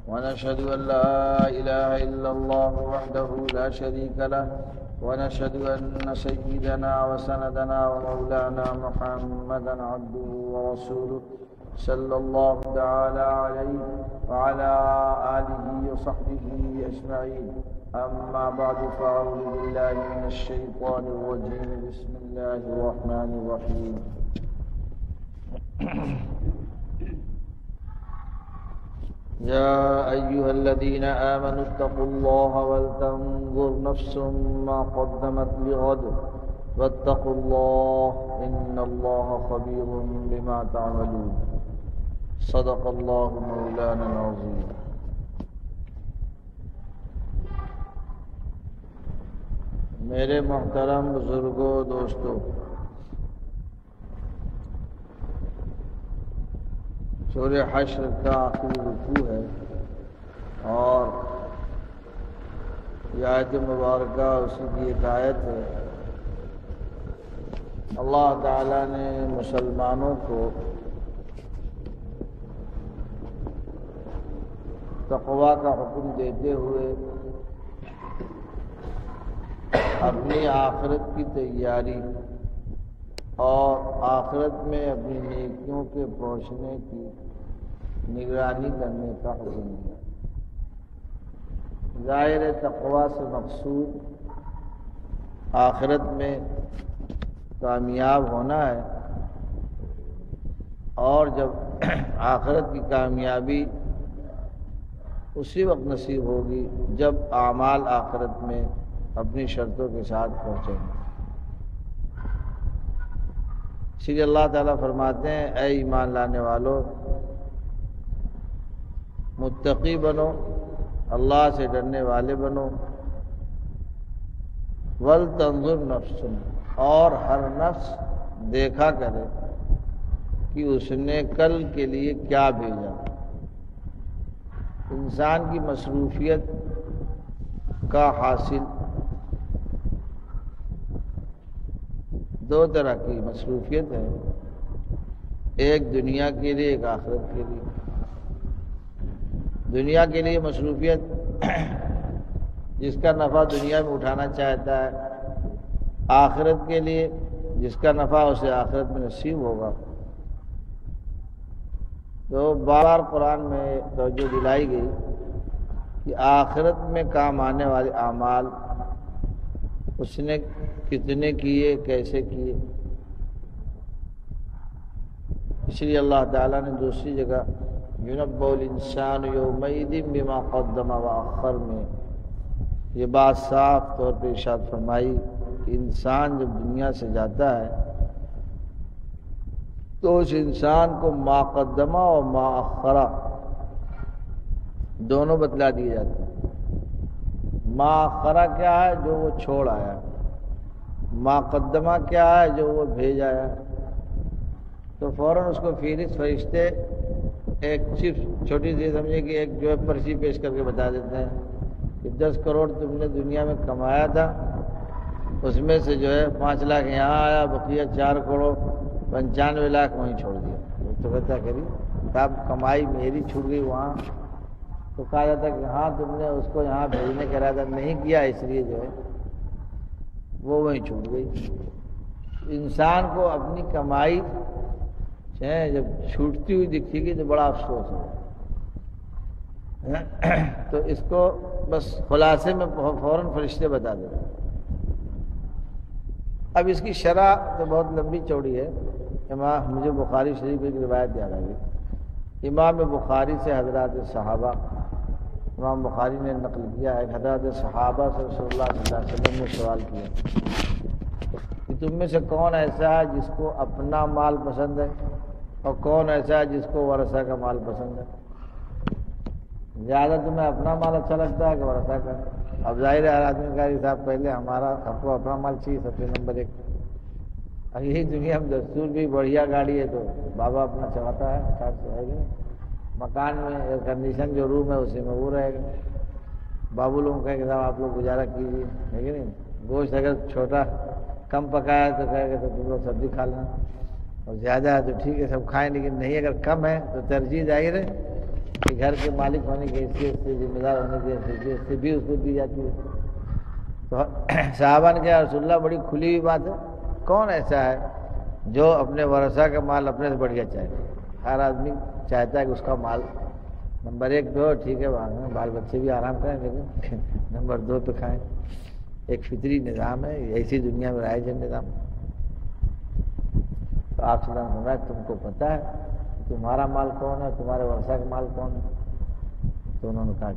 ونشهد أن لا إله إلا الله وحده لا شريك له ونشهد أن سيدنا وسندنا ومولانا محمدا عبده ورسوله صلى الله تعالى عليه وعلى آله وصحبه أجمعين. أما بعد فأعوذ بالله من الشيطان الرجيم. بسم الله الرحمن الرحيم. يا أيها الذين آمنوا اتقوا الله ولتنظر نفس ما قدمت لغد واتقوا الله إن الله خبير بما تعملون. صدق الله مولانا العظيم. میرے محترم بزرگوں، دوستوں، سورہ حشر کا آخری رکوع ہے اور یہ آیت مبارکہ اسی کی ایک آیت ہے۔ اللہ تعالیٰ نے مسلمانوں کو تقویٰ کا حکم دیتے ہوئے اپنی آخرت کی تیاری اور آخرت میں اپنی نیکیوں کے پہنچنے کی نگرانی کرنے کا حکم دیا۔ ظاہر تقویٰ سے مقصود آخرت میں کامیاب ہونا ہے، اور جب آخرت کی کامیابی اسی وقت نصیب ہوگی جب اعمال آخرت میں اپنی شرطوں کے ساتھ پہنچیں گے۔ اسی لیے اللہ تعالیٰ فرماتے ہیں، اے ایمان لانے والو، متقی بنو، اللہ سے ڈرنے والے بنو، وَلْتَنظُرْ نَفْسٌ، اور ہر نفس دیکھا کرے کہ اس نے کل کے لیے کیا بھیجا۔ انسان کی مصروفیت کا حاصل دو طرح کی مصروفیت ہے، ایک دنیا کے لیے، ایک آخرت کے لیے۔ دنیا کے لیے مصروفیت جس کا نفع دنیا میں اٹھانا چاہتا ہے، آخرت کے لیے جس کا نفع اسے آخرت میں نصیب ہوگا۔ تو بار قرآن میں توجہ دلائی گئی کہ آخرت میں کام آنے والے اعمال اس نے کتنے کیے، کیسے کیے۔ اس لیے اللہ تعالیٰ نے دوسری جگہ یُنَبَّأُ الْإِنسَانُ يَوْمَئِذٍ بِمَا قَدَّمَ وَأَخَّرَ میں یہ بات صاف طور پہ ارشاد فرمائی کہ انسان جب دنیا سے جاتا ہے تو اس انسان کو ما قدمہ اور ما اخرہ دونوں بتلا دیے جاتے ہیں۔ ما اخرہ کیا ہے؟ جو وہ چھوڑ آیا۔ ما قدمہ کیا ہے؟ جو وہ بھیج آیا۔ تو فوراً اس کو فہرست فرشتے ایک صرف چھوٹی سی سمجھے کہ ایک جو ہے پرچی پیش کر کے بتا دیتے ہیں کہ 10 کروڑ تم نے دنیا میں کمایا تھا، اس میں سے جو ہے 5 لاکھ یہاں آیا، بقیہ 4 کروڑ 95 لاکھ وہیں چھوڑ دیا۔ تو کہتا کری تب کمائی میری چھوٹ گئی وہاں، تو کہا جاتا کہ ہاں تم نے اس کو یہاں بھیجنے کا ارادہ نہیں کیا، اس لیے جو ہے وہ وہیں چھوٹ گئی۔ انسان کو اپنی کمائی جب چھوٹتی ہوئی دکھتی گی تو بڑا افسوس ہو۔ تو اس کو بس خلاصے میں فوراً فرشتے بتا دیتے۔ اب اس کی شرح تو بہت لمبی چوڑی ہے۔ مجھے بخاری شریف ایک روایت یاد آ گئی۔ امام بخاری سے حضرات صحابہ، امام بخاری نے نقل کیا ہے، حضرات صحابہ سے رسول اللہ صلی اللہ علیہ وسلم نے سوال کیا کہ تم میں سے کون ایسا ہے جس کو اپنا مال پسند ہے، اور کون ایسا ہے جس کو ورثہ کا مال پسند ہے؟ زیادہ تمہیں اپنا مال اچھا لگتا ہے کہ ورثہ کا؟ اب ظاہر ہے ہر آدمی کا حساب پہلے ہمارا ہم کو اپنا مال چاہیے سب سے نمبر 1۔ اب یہی دنیا میں دستور بھی بڑھیا گاڑی ہے تو بابا اپنا چلاتا ہے، ساتھ سے ہے گا مکان میں ایئر کنڈیشن جو روم ہے اسی میں وہ رہے گا۔ بابو لوگوں کہے کہ صاحب آپ لوگ گزارا کیجیے، ہے کہ نہیں؟ گوشت اگر چھوٹا کم پکایا ہے تو کہے گا تو تم لوگ سبزی کھا لینا، اور زیادہ ہے تو ٹھیک ہے سب کھائیں، لیکن نہیں اگر کم ہے تو ترجیح ظاہر ہے کہ گھر کے مالک ہونے کی حیثیت سے، ذمہ دار ہونے کی حیثیت سے بھی اس کو دی جاتی ہے۔ تو صحابہ نے کہا رسول اللہ بڑی کھلی ہوئی بات ہے، کون ایسا ہے جو اپنے ورثہ کا مال اپنے سے بڑھیا چاہے؟ ہر آدمی چاہتا ہے کہ اس کا مال نمبر 1 پہ ہو، ٹھیک ہے بال بچے بھی آرام کریں لیکن نمبر 2 پہ کھائیں۔ ایک فطری نظام ہے، ایسی دنیا میں رائج ہے نظام۔ تو آپ صلی اللہ علیہ وسلم تم کو پتہ ہے تمہارا مال کون ہے، تمہارے ورثہ کا مال کون ہے؟ تو انہوں نے کہا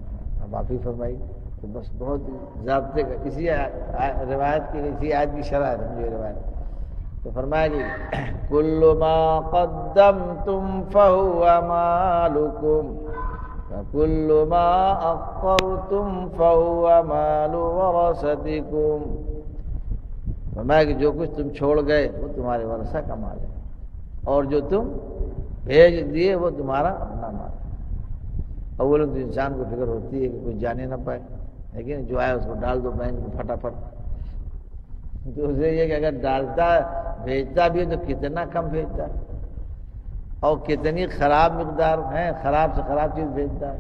اب آپ ہی فرمائی۔ تو بس بہت ضابطے کا اسی روایت کی، اسی آیت کی شرح ہے سمجھو روایت۔ تو فرمایا کہ کل ما قدمتم فهو مالکم وکل ما اخرتم فهو مال ورثتکم۔ فرمایا کہ جو کچھ تم چھوڑ گئے وہ تمہارے ورثہ کا مال ہے، اور جو تم بھیج دیے وہ تمہارا اپنا مال ہے۔ اول تو انسان کو فکر ہوتی ہے کہ کوئی جانے نہ پائے، لیکن جو آئے اس کو ڈال دو بینک میں پھٹافٹ۔ دوسرے یہ کہ اگر ڈالتا بھیجتا بھی ہے تو کتنا کم بھیجتا ہے، اور کتنی خراب مقدار ہے، خراب سے خراب چیز بھیجتا ہے۔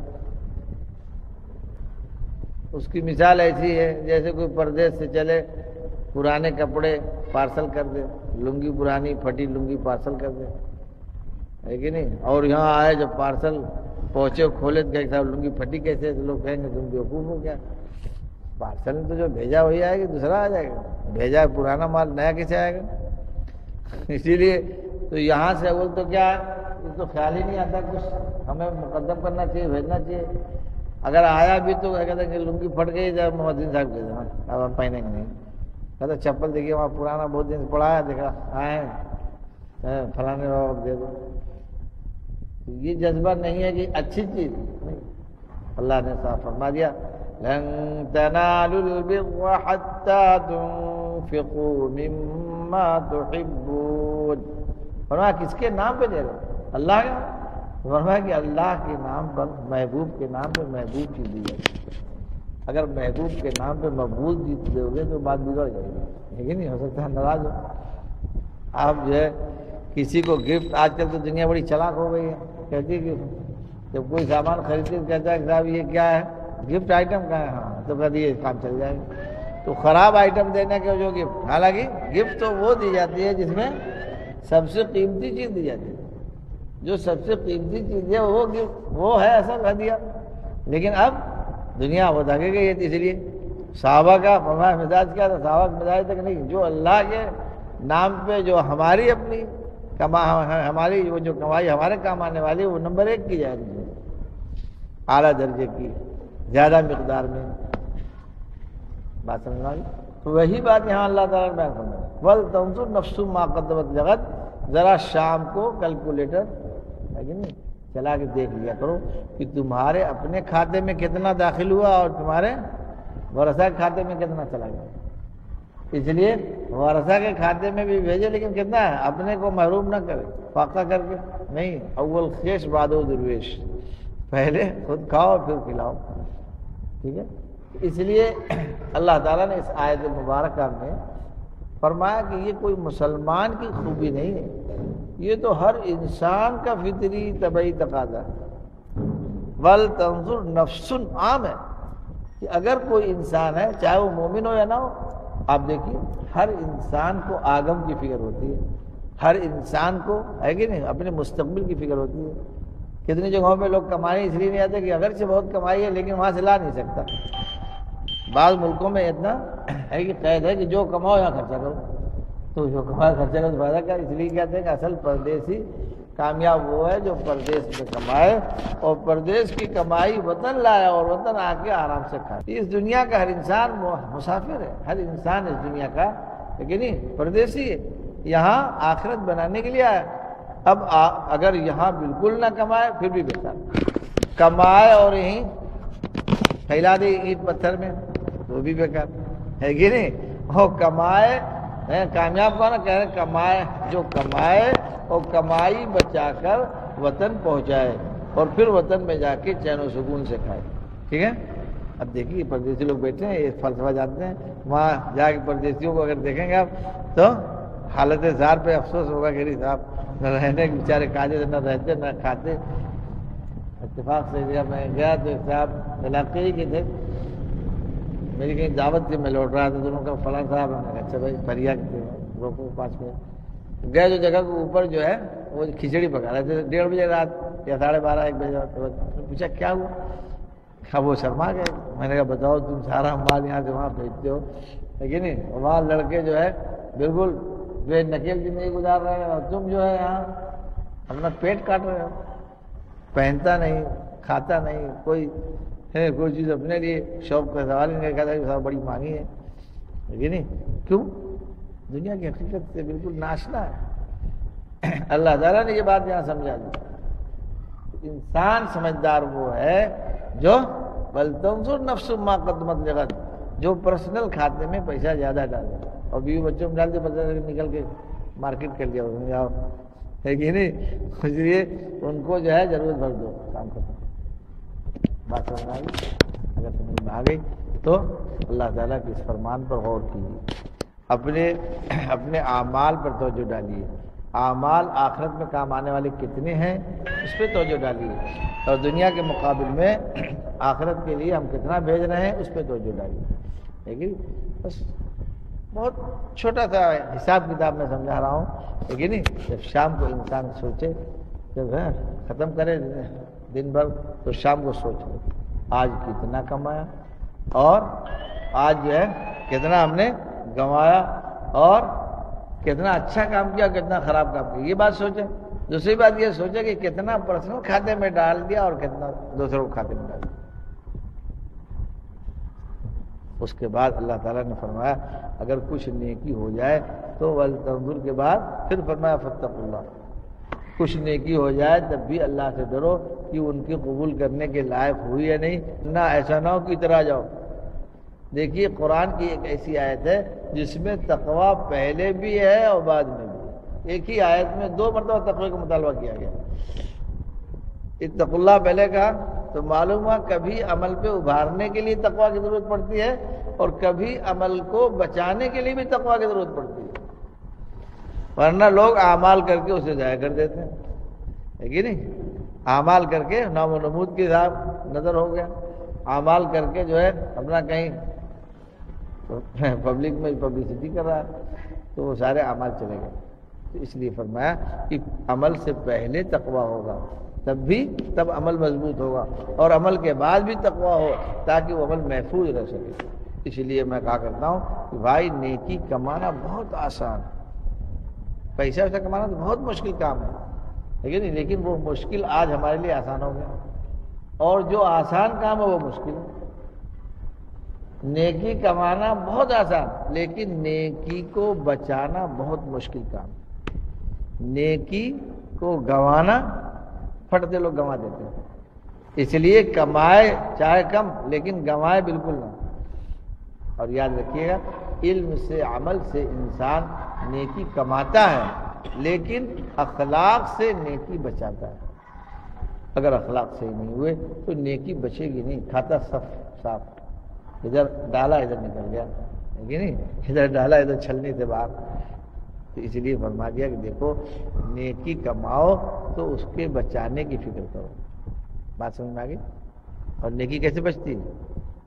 اس کی مثال ایسی ہے جیسے کوئی پردیس سے چلے، پرانے کپڑے پارسل کر دے، لنگی پرانی پھٹی لنگی پارسل کر دے، ہے کہ نہیں؟ اور یہاں آئے جب پارسل پہنچے کھولے تو کہ صاحب لنگی پھٹی کیسے؟ تو لوگ کہیں گے تم بیوقوف ہو کیا؟ پارسل میں تو جو بھیجا وہی آئے گا، دوسرا آ جائے گا، بھیجا پرانا مال نیا کیسے آئے گا؟ اسی لیے تو یہاں سے اول تو کیا ہے، یہ تو خیال ہی نہیں آتا کچھ ہمیں مقدم کرنا چاہیے، بھیجنا چاہیے۔ اگر آیا بھی تو کہتے ہیں کہ لنگی پھٹ گئی، جب محدث صاحب کے دینا اب ہم پہنیں گے نہیں۔ کہتا چپل دیکھیے وہاں پرانا بہت دن سے پڑا ہے، دیکھا آئے فلانے بابا دے دو۔ یہ جذبہ نہیں ہے کہ اچھی چیز نہیں۔ اللہ نے صاف فرما دیا لن تنالوا البر حتى تنفقوا مما تحبون۔ فرمایا کس کے نام پہ دے رہے؟ اللہ کا۔ فرمایا کہ اللہ کے نام پر، محبوب کے نام پہ محبوب چیز دی جائے۔ اگر محبوب کے نام پہ مقبول چیز دے گے تو بات بگڑ جائے گی، لیکن نہیں ہو سکتا ناراض ہو آپ جو ہے کسی کو گفٹ۔ آج کل تو دنیا بڑی چلاک ہو گئی ہے، کہتی ہے کہ جب کوئی سامان خریدتے تو کہتا ہے کہ صاحب یہ کیا ہے، گفٹ آئٹم کا ہے، ہاں تو کہتی ہے کام چل جائے گا۔ تو خراب آئٹم دینے کے جو گفٹ، حالانکہ گفٹ تو وہ دی جاتی ہے جس میں سب سے قیمتی چیز دی جاتی ہے، جو سب سے قیمتی چیز ہے وہ گفٹ، وہ ہے اصل ہدیہ۔ لیکن اب دنیا وہ دھاگے گئی ہے، اس لیے صحابہ کا فرمایا مزاج کیا تھا، صحابہ کا مزاج تک نہیں، جو اللہ کے نام پہ جو ہماری اپنی ہماری وہ جو کمائی ہمارے کام آنے والی وہ نمبر 1 کی جائے گی، اعلیٰ درجے کی، زیادہ مقدار میں۔ بات سمجھ آئی؟ تو وہی بات یہاں اللہ تعالیٰ نے بیان فرمایا وَلْتَنظُرْ نَفْسٌ مَا قَدَّمَتْ لِغَدٍ۔ ذرا شام کو کیلکولیٹر ہے کہ نہیں چلا کے دیکھ لیا کرو کہ تمہارے اپنے کھاتے میں کتنا داخل ہوا اور تمہارے ورثہ کے کھاتے میں کتنا چلا گیا۔ اس لیے ورثہ کے کھاتے میں بھی بھیجے، لیکن کتنا ہے، اپنے کو محروم نہ کرے فاقہ کر کے نہیں۔ اول خیش بعدو درویش، پہلے خود کھاؤ پھر کھلاؤ، ٹھیک ہے۔ اس لیے اللہ تعالیٰ نے اس آیت مبارکہ میں فرمایا کہ یہ کوئی مسلمان کی خوبی نہیں ہے، یہ تو ہر انسان کا فطری طبعی تقاضا ہے۔ وَلْتَنظُرْ نَفْسٌ عام ہے کہ اگر کوئی انسان ہے چاہے وہ مومن ہو یا نہ ہو، آپ دیکھیے ہر انسان کو آگم کی فکر ہوتی ہے، ہر انسان کو ہے کہ نہیں اپنے مستقبل کی فکر ہوتی ہے۔ کتنی جگہوں پہ لوگ کمانے اس لیے نہیں آتے کہ اگرچہ بہت کمائی ہے لیکن وہاں سے لا نہیں سکتا۔ بعض ملکوں میں اتنا ہے کہ قید ہے کہ جو کماؤ یہاں خرچہ کرو، تو جو کمایا خرچہ کرو تو فائدہ کیا؟ اس لیے کہتے ہیں کہ اصل پردیسی کامیاب وہ ہے جو پردیس میں کمائے اور پردیس کی کمائی وطن لائے اور وطن آ کے آرام سے کھائے۔ اس دنیا کا ہر انسان مسافر ہے، ہر انسان اس دنیا کا لیکن نہیں پردیسی ہے، یہاں آخرت بنانے کے لیے آیا۔ اب اگر یہاں بالکل نہ کمائے پھر بھی بیکار، کمائے اور یہیں پھیلا دے اینٹ پتھر میں وہ بھی بیکار ہے کہ نہیں۔ وہ کمائے کامیاب کون ہے؟ کہہ رہے کمائے، جو کمائے اور کمائی بچا کر وطن پہنچائے اور پھر وطن میں جا کے چین و سکون سے کھائے، ٹھیک ہے۔ اب دیکھیے پردیسی لوگ بیٹھے ہیں، یہ فلسفہ جانتے ہیں، وہاں جا کے پردیسیوں کو اگر دیکھیں گے آپ تو حالت زار پہ افسوس ہوگا کہ صاحب نہ رہنے کے بیچارے قاعدے نہ رہتے نہ کھاتے، اتفاق سے جب میں گیا تو ایک صاحب علاقے ہی کے تھے، میری کہیں دعوت تھی، میں لوٹ رہا تھا تو انہوں نے کہا فلاں صاحب، میں نے کہا اچھا بھائی پریا کے تھے، روکو 5 منٹ گئے جو جگہ کے اوپر جو ہے وہ کھچڑی پکا رہے تھے 1:30 بجے رات یا 12:30 1 بجے رات۔ پوچھا کیا ہوا؟ اب وہ شرما گئے۔ میں نے کہا بتاؤ تم سارا مال یہاں سے وہاں بھیجتے ہو لیکن نہیں، وہاں لڑکے جو ہے بالکل بے نکیل زندگی گزار رہے ہیں اور تم جو ہے یہاں اپنا پیٹ کاٹ رہے ہو، پہنتا نہیں، کھاتا نہیں، کوئی چیز اپنے لیے شوق کا سوال ہی نہیں کہتا کہ صاحب بڑی مانگی ہے لیکن نہیں، کیوں؟ دنیا کی حقیقت سے بالکل ناشنا ہے۔ اللہ تعالیٰ نے یہ بات یہاں سمجھا دی، انسان سمجھدار وہ ہے جو بلتنظر نفس ما قدمت لغد، جو پرسنل کھاتے میں پیسہ زیادہ ڈالے اور بیوی بچوں میں ڈال دے، پتہ نکل کے مارکیٹ کر لیا جاؤ، ہے کہ نہیں؟ اس لیے ان کو جو ہے ضرورت بھر دو، کام ختم۔ بات سمجھ آ گئی؟ اگر سمجھ میں آ گئی تو اللہ تعالیٰ کے اس فرمان پر غور کیجیے، اپنے اعمال پر توجہ ڈالیے، اعمال آخرت میں کام آنے والے کتنے ہیں اس پہ توجہ ڈالیے، اور دنیا کے مقابل میں آخرت کے لیے ہم کتنا بھیج رہے ہیں اس پہ توجہ ڈالیے۔ لیکن بس بہت چھوٹا سا حساب کتاب میں سمجھا رہا ہوں، لیکن جب شام کو انسان سوچے، جب ہے ختم کرے دن بھر تو شام کو سوچ لے آج کتنا کمایا اور آج جو ہے کتنا ہم نے گنوایا اور کتنا اچھا کام کیا کتنا خراب کام کیا، یہ بات سوچیں۔ دوسری بات یہ سوچیں کہ کتنا پرسنل کھاتے میں ڈال دیا اور کتنا دوسروں کو کھاتے میں ڈال دیا۔ اس کے بعد اللہ تعالیٰ نے فرمایا اگر کچھ نیکی ہو جائے تو ولتنظر کے بعد پھر فرمایا فاتقوا اللہ، کچھ نیکی ہو جائے تب بھی اللہ سے ڈرو کہ ان کی قبول کرنے کے لائق ہوئی یا نہیں، نہ ایسا نہ ہو کہ اترا جاؤ۔ دیکھیے قرآن کی ایک ایسی آیت ہے جس میں تقوی پہلے بھی ہے اور بعد میں بھی، ایک ہی آیت میں 2 مرتبہ تقوی کا مطالبہ کیا گیا۔ اتقوا اللہ پہلے کہا تو معلوم ہوا کبھی عمل پہ ابھارنے کے لیے تقوی کی ضرورت پڑتی ہے اور کبھی عمل کو بچانے کے لیے بھی تقوی کی ضرورت پڑتی ہے، ورنہ لوگ اعمال کر کے اسے ضائع کر دیتے ہیں، ہے کہ نہیں؟ اعمال کر کے نام و نمود کے حساب نظر ہو گیا، اعمال کر کے جو ہے اپنا کہیں پبلک میں پبلسٹی کر رہا ہے تو وہ سارے اعمال چلے گئے۔ تو اس لیے فرمایا کہ عمل سے پہلے تقوی ہوگا تب عمل مضبوط ہوگا، اور عمل کے بعد بھی تقوی ہو تاکہ وہ عمل محفوظ رہ سکے۔ اس لیے میں کہا کرتا ہوں کہ بھائی نیکی کمانا بہت آسان، پیسہ ویسا کمانا تو بہت مشکل کام ہے، لیکن وہ مشکل آج ہمارے لیے آسان ہو گیا، اور جو آسان کام ہے وہ مشکل ہے۔ نیکی کمانا بہت آسان لیکن نیکی کو بچانا بہت مشکل کام، نیکی کو گنوانا پھٹتے لوگ گنوا دیتے ہیں، اس لیے کمائے چاہے کم لیکن گنوائے بالکل نہ۔ اور یاد رکھیے گا علم سے عمل سے انسان نیکی کماتا ہے لیکن اخلاق سے نیکی بچاتا ہے۔ اگر اخلاق صحیح نہیں ہوئے تو نیکی بچے گی نہیں، کھاتا صاف، ادھر ڈالا ادھر نکل گیا، ہے کہ نہیں؟ ادھر ڈالا ادھر چھلنے سے باہر۔ تو اس لیے فرما دیا کہ دیکھو نیکی کماؤ تو اس کے بچانے کی فکر کرو۔ بات سمجھ میں آ گئی؟ اور نیکی کیسے بچتی ہے؟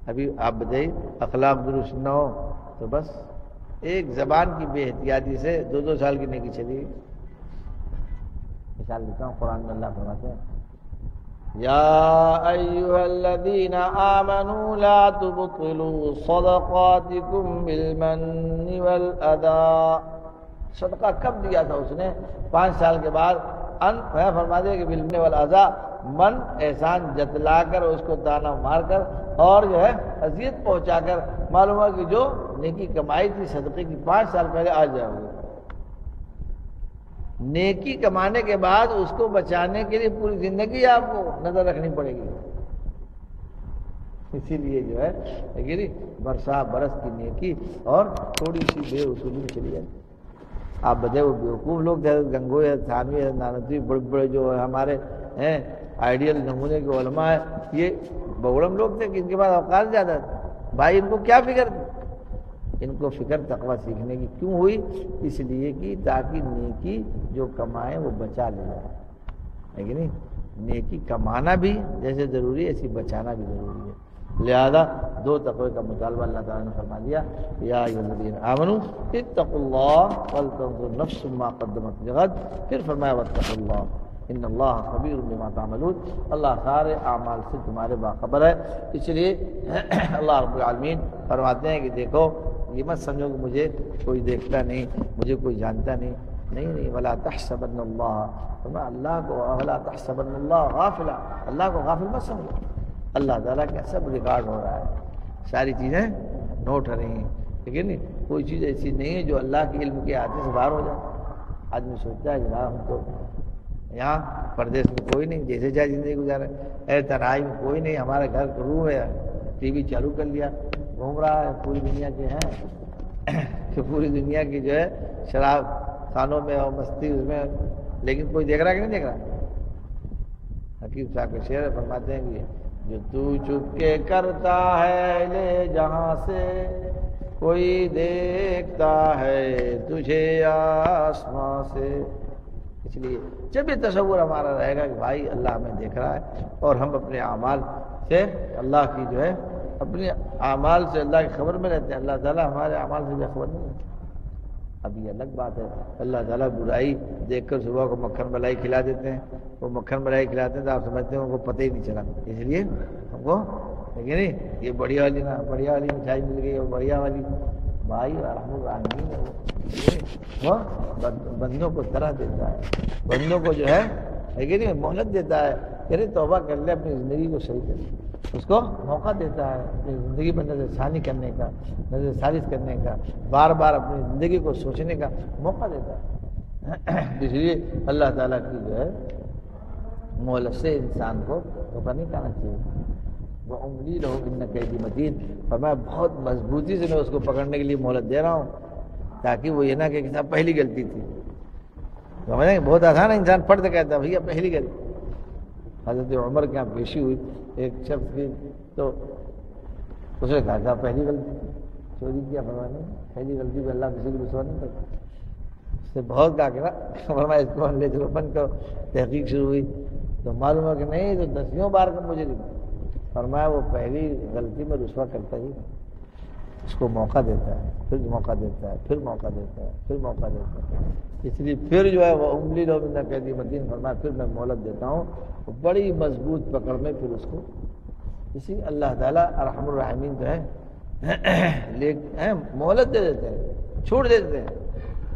ابھی آپ بتائیے، اخلاق درست نہ ہو تو بس ایک زبان کی بے احتیاطی سے 2 سال کی نیکی چلی گئی۔ مثال دیتا ہوں، قرآن میں اللہ فرماتے ہیں یا ایھا الذین آمنوا لا تبطلوا صدقاتکم بالمن والاذی۔ صدقہ کب دیا تھا اس نے؟ 5 سال کے بعد فرما دیا کہ بالمن والاذی، من احسان جتلا کر اس کو تانا مار کر اور جو ہے اذیت پہنچا کر، معلوم ہے کہ جو نیکی کمائی تھی صدقے کی 5 سال پہلے آ جائے گی۔ نیکی کمانے کے بعد اس کو بچانے کے لیے پوری زندگی آپ کو نظر رکھنی پڑے گی۔ اسی لیے جو ہے برس کی نیکی اور تھوڑی سی بے اصولی میں چلی جائے۔ آپ بتائیں وہ بیوقوف لوگ تھے، گنگوئی ہے، تھانوی ہے، نانوی، بڑے بڑے جو ہمارے ہیں آئیڈیل نمونے کے علماء ہیں، یہ بوڑم لوگ تھے کہ ان کے پاس اوقات زیادہ تھے۔ بھائی ان کو کیا فکر تھی؟ ان کو فکر تقوی سیکھنے کی کیوں ہوئی؟ اس لیے کہ تاکہ نیکی جو کمائیں وہ بچا لے جائے، ہے کہ نہیں؟ نیکی کمانا بھی جیسے ضروری ہے ایسی بچانا بھی ضروری ہے. لہذا دو تقوی کا مطالبہ اللہ تعالیٰ نے فرما دیا. یا ایھا الذین آمنوا اتقوا اللہ ولتنظر نفس ما قدمت لغد. پھر فرمایا واتقوا اللہ ان اللہ خبیر بما تعملون. اللہ سارے اعمال سے تمہارے باخبر ہے. اس لیے اللہ رب العالمین فرماتے ہیں کہ دیکھو یہ مت سمجھو کہ مجھے کوئی دیکھتا نہیں, مجھے کوئی جانتا نہیں. نہیں ولا تحسبن اللہ, اللہ کو ولا تحسبن اللہ غافلا, اللہ کو غافل مت سمجھو. اللہ تعالیٰ کا سب ریکارڈ ہو رہا ہے, ساری چیزیں نوٹ ہو رہی ہیں. لیکن کوئی چیز ایسی نہیں ہے جو اللہ کے علم کے ہاتھ سے باہر ہو جائے. آدمی سوچتا ہے جناب ہم تو یہاں پردیس میں کوئی نہیں, جیسے چاہے زندگی گزارے, تنہائی میں کوئی نہیں, ہمارا گھر روم ہے, ٹی وی چالو کر لیا, گھوم رہا ہے پوری دنیا کے ہیں کہ پوری دنیا کی جو ہے شراب خانوں میں اور مستی اس میں, لیکن کوئی دیکھ رہا کہ نہیں دیکھ رہا. حکیم صاحب کے شعر فرماتے ہیں کہ جو تو چپ کے کرتا ہے لے جہاں سے, کوئی دیکھتا ہے تجھے آسماں سے. اس لیے جب یہ تصور ہمارا رہے گا کہ بھائی اللہ ہمیں دیکھ رہا ہے اور ہم اپنے اعمال سے اللہ کی جو ہے اپنے اعمال سے اللہ کی خبر میں رہتے ہیں, اللہ تعالیٰ ہمارے اعمال سے بے خبر نہیں ہے. اب یہ الگ بات ہے, اللہ تعالیٰ برائی دیکھ کر صبح کو مکھن ملائی کھلا دیتے ہیں, وہ مکھن ملائی کھلاتے ہیں تو آپ سمجھتے ہیں ان کو پتہ ہی نہیں چلا. اس لیے ہم کو لیکن نہیں یہ بڑھیا والی نا بڑھیا والی مٹھائی مل گئی اور بڑھیا والی بھائی رحم الرحمین ہے, وہ بندوں کو طرح دیتا ہے, بندوں کو جو ہے لیکن مہلت دیتا ہے کہ توبہ کر لے, اپنی زندگی کو صحیح کر لے. اس کو موقع دیتا ہے اپنی زندگی پر نظر ثانی کرنے کا, نظر ثالث کرنے کا, بار بار اپنی زندگی کو سوچنے کا موقع دیتا ہے. اس لیے اللہ تعالیٰ کی جو ہے مہلت سے انسان کو دھوکہ نہیں کھانا چاہیے. وہ انگلی لہو ان قیدی متین, اور میں بہت مضبوطی سے میں اس کو پکڑنے کے لیے مہلت دے رہا ہوں تاکہ وہ یہ نہ کہ صاحب پہلی غلطی تھی. سمجھیں بہت آسان ہے, انسان پڑھ تو کہتا ہے بھیا پہلی غلطی. حضرت عمر کے یہاں پیشی ہوئی ایک شخص کی, تو اس نے کہا صاحب پہلی غلطی چوری کیا, فرمایا پہلی غلطی پہ اللہ کسی کو رسوا نہیں کرتا. اس سے بہت کہا کہ نا فرمایا اس کو لے چلو بند کرو. تحقیق شروع ہوئی تو معلوم ہے کہ نہیں تو 10 بار کا مجھے فرمایا وہ پہلی غلطی میں رسوا کرتا ہی, اس کو موقع دیتا ہے, پھر موقع دیتا ہے, پھر موقع دیتا ہے, پھر موقع دیتا ہے. اس لیے پھر جو ہے وہ انگلی لو من قیدی متین, فرمایا پھر میں مہلت دیتا ہوں بڑی مضبوط پکڑ میں پھر اس کو. اسی اللہ تعالیٰ ارحم الراحمین جو ہے مہلت دے دیتے ہیں, چھوڑ دیتے ہیں.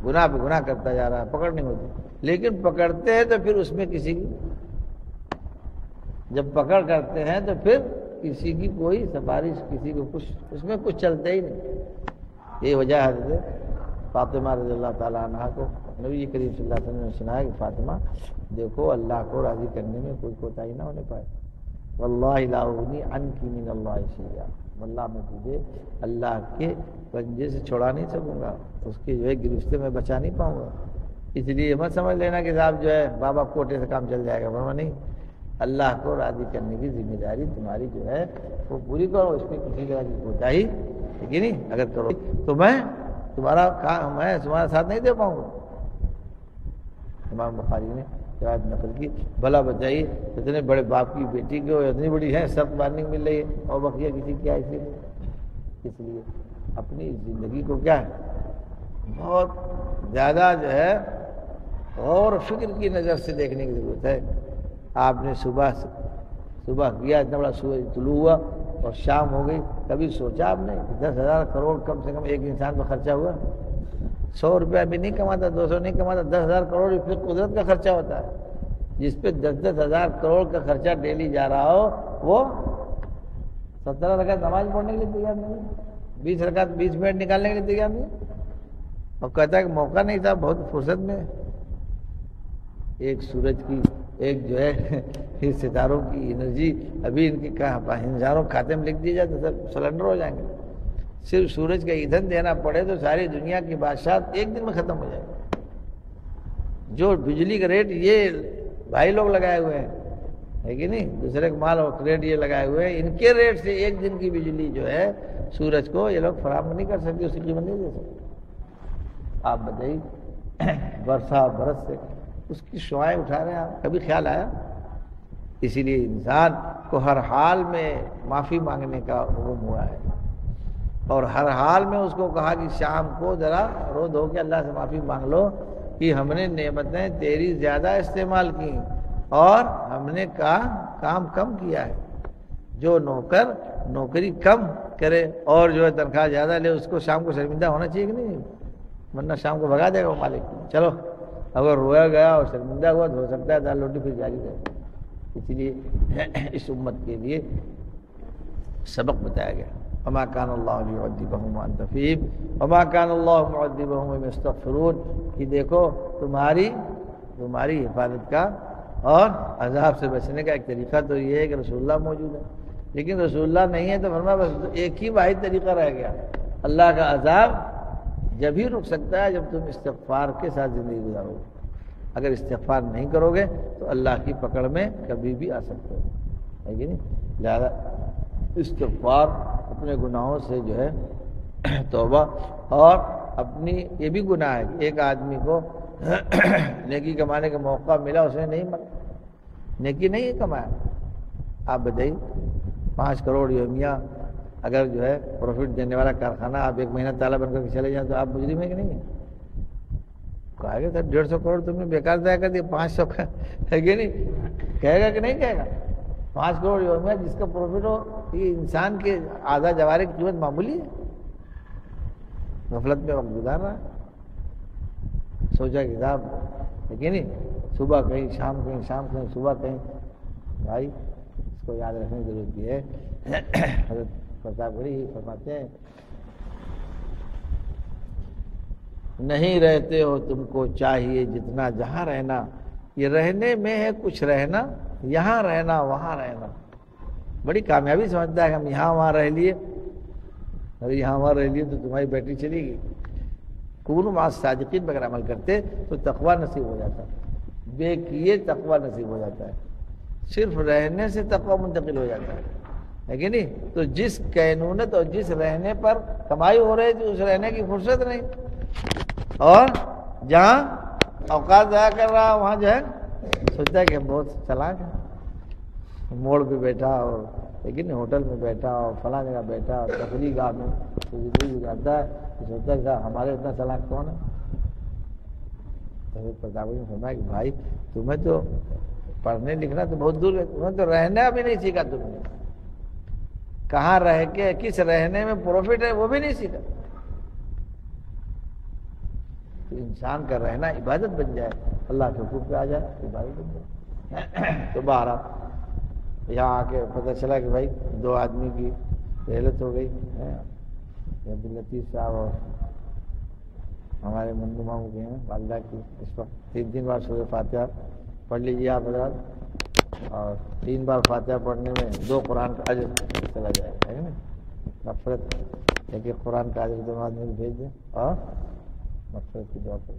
گناہ پہ گناہ کرتا جا رہا ہے, پکڑ نہیں ہوتی, لیکن پکڑتے ہیں تو پھر اس میں کسی کی جب پکڑ کرتے ہیں تو پھر کسی کی کوئی سفارش, کسی کو کچھ اس میں کچھ چلتا ہی نہیں. یہ وجہ ہے فاطمہ رضی اللہ تعالیٰ عنہ کو نبی کریم صلی اللہ علیہ وسلم نے سنایا کہ فاطمہ دیکھو اللہ کو راضی کرنے میں کوئی کوتاہی نہ ہونے پائے. واللہ لا اغنی عنک من اللہ شیئا, واللہ میں تجھے اللہ کے پنجے سے چھڑا نہیں سکوں گا, اس کے جو ہے گرفت میں بچا نہیں پاؤں گا. اس لیے مت سمجھ لینا کہ صاحب جو ہے بابا کوٹے سے کام چل جائے گا, ورنہ نہیں. اللہ کو راضی کرنے کی ذمہ داری تمہاری جو ہے وہ پوری کرو, اس میں کسی طرح کی کوتاہی ہے نہیں اگر کرو تو میں تمہارا ساتھ نہیں دے پاؤں گا. امام بخاری نے روایت نقل کی, بھلا بچائی اتنے بڑے باپ کی بیٹی کو اتنی بڑی ہے سخت وارننگ مل رہی ہے اور بقیہ کسی کیا اس لیے اپنی زندگی کو کیا ہے بہت زیادہ جو ہے غور و فکر کی نظر سے دیکھنے کی ضرورت ہے. آپ نے صبح کیا اتنا بڑا سورج طلوع ہوا اور شام ہو گئی, کبھی سوچا آپ نے 10,000 کروڑ کم سے کم ایک انسان پر خرچہ ہوا؟ 100 روپیہ بھی نہیں کماتا, 200 نہیں کماتا, 10,000 کروڑ پھر قدرت کا خرچہ ہوتا ہے. جس پہ 10,000 کروڑ کا خرچہ ڈیلی جا رہا ہو وہ 17 رکعت نماز پڑھنے کے لیے تیار نہیں, 20 رکعت 20 منٹ نکالنے کے لیے تیار نہیں, اور کہتا ہے کہ موقع نہیں تھا, بہت فرصت میں. ایک سورج کی ایک جو ہے ستاروں کی انرجی ابھی ان کی ہزاروں کھاتے میں لکھ دی جائے تو سب سلنڈر ہو جائیں گے. صرف سورج کا ایندھن دینا پڑے تو ساری دنیا کی بادشاہت ایک دن میں ختم ہو جائے گی. جو بجلی کا ریٹ یہ بھائی لوگ لگائے ہوئے ہیں ہے کہ نہیں, دوسرے مال اور ریٹ یہ لگائے ہوئے ہیں, ان کے ریٹ سے ایک دن کی بجلی جو ہے سورج کو یہ لوگ فراہم نہیں کر سکتے, اس کی قیمت نہیں دے سکتے. آپ بتائیے برسا برس سے اس کی شعائیں اٹھا رہے ہیں آپ, کبھی خیال آیا اسی لیے انسان کو ہر حال میں معافی مانگنے کا حکم ہوا ہے، اور ہر حال میں اس کو کہا کہ شام کو ذرا رو دھو کے اللہ سے معافی مانگ لو کہ ہم نے نعمتیں تیری زیادہ استعمال کی اور ہم نے کام کم کیا ہے۔ جو نوکر نوکری کم کرے اور جو ہے تنخواہ زیادہ لے، اس کو شام کو شرمندہ ہونا چاہیے کہ نہیں؟ ورنہ شام کو بھگا دے گا وہ مالک۔ چلو اگر رویا گیا اور شرمندہ ہوا تو ہو سکتا ہے دال روٹی پھر جاری رہے۔ اس لیے اس امت کے لیے سبق بتایا گیا، وما كان الله ليعذبهم وانت فيهم وما كان الله معذبهم وهم يستغفرون، کہ دیکھو تمہاری حفاظت کا اور عذاب سے بچنے کا ایک طریقہ تو یہ ہے کہ رسول اللہ موجود ہے، لیکن رسول اللہ نہیں ہے تو فرمایا بس ایک ہی واحد طریقہ رہ گیا، اللہ کا عذاب جب ہی رک سکتا ہے جب تم استغفار کے ساتھ زندگی گزارو گے۔ اگر استغفار نہیں کرو گے تو اللہ کی پکڑ میں کبھی بھی آ سکتے ہو، ہے کہ نہیں؟ لہذا استغفار، اپنے گناہوں سے جو ہے توبہ، اور اپنی یہ بھی گناہ ہے کہ ایک آدمی کو نیکی کمانے کا موقع ملا، اس نے نہیں نیکی نہیں کمایا۔ آپ بتائیے 5 کروڑ یومیہ اگر جو ہے پروفٹ دینے والا کارخانہ آپ 1 مہینہ تالا بن کر کے چلے جائیں تو آپ مجرم ہے کہ نہیں ہے؟ کہا گا سر 150 کروڑ تم نے بیکار ضائع کر دیا، 500 کا ہے کہ نہیں؟ کہے گا کہ نہیں کہے گا؟ 5 کروڑ یومیہ جس کا پروفٹ ہو، یہ انسان کے اعضاء جوارح کی قیمت معمولی ہے، غفلت میں وقت گزار رہا ہے، سوچا کہ صاحب ہے کہ نہیں؟ صبح کہیں شام کہیں، شام کہیں صبح کہیں، بھائی اس کو یاد رکھنے کی ضرورت ہے۔ حضرت فتح پوری فرماتے ہیں نہیں رہتے ہو تم کو چاہیے جتنا جہاں رہنا، یہ رہنے میں ہے کچھ رہنا، یہاں رہنا وہاں رہنا۔ بڑی کامیابی سمجھتا ہے کہ ہم یہاں وہاں رہ لیے، اگر یہاں وہاں رہ لیے تو تمہاری بیٹری چلے گی۔ کونوا مع الصادقین پر اگر عمل کرتے تو تقویٰ نصیب ہو جاتا، بے کیے تقویٰ نصیب ہو جاتا ہے، صرف رہنے سے تقویٰ منتقل ہو جاتا ہے کہ نہیں؟ تو جس کینونت اور جس رہنے پر کمائی ہو رہی تھی اس رہنے کی فرصت نہیں، اور جہاں اوقات ضائع کر رہا وہاں جو ہے سوچتا ہے کہ بہت چلاک ہے، موڑ پہ بیٹھا اور لیکن ہوٹل میں بیٹھا اور فلاں جگہ بیٹھا اور تفریح گاہ میں زندگی گزارتا ہے، تو سوچتا ہے کہ ہمارے اتنا چلاک کون ہے؟ حضرت پرتاپ نے فرمایا کہ بھائی تمہیں تو پڑھنے لکھنا تو بہت دور ہے، تمہیں تو رہنا بھی نہیں سیکھا، تم نے کہاں رہ کے کس رہنے میں پروفٹ ہے وہ بھی نہیں سیکھا۔ تو انسان کا رہنا عبادت بن جائے، اللہ کے حقوق پہ آ جائے، عبادت بن جائے۔ تو بہرحال یہاں آ کے پتہ چلا کہ بھائی 2 آدمی کی رحلت ہو گئی، عبداللطیف صاحب اور ہمارے منو ماموں کے ہیں والدہ کی، اس وقت 3 بار سورہ فاتحہ پڑھ لیجیے آپ حضرات، اور 3 بار فاتحہ پڑھنے میں 2 قرآن کا اجر چلا جائے گا، ہے نا؟ مغفرت ایک قرآن کا اجر 2 آدمی بھیج دیں اور مغفرت کی دعا کریں۔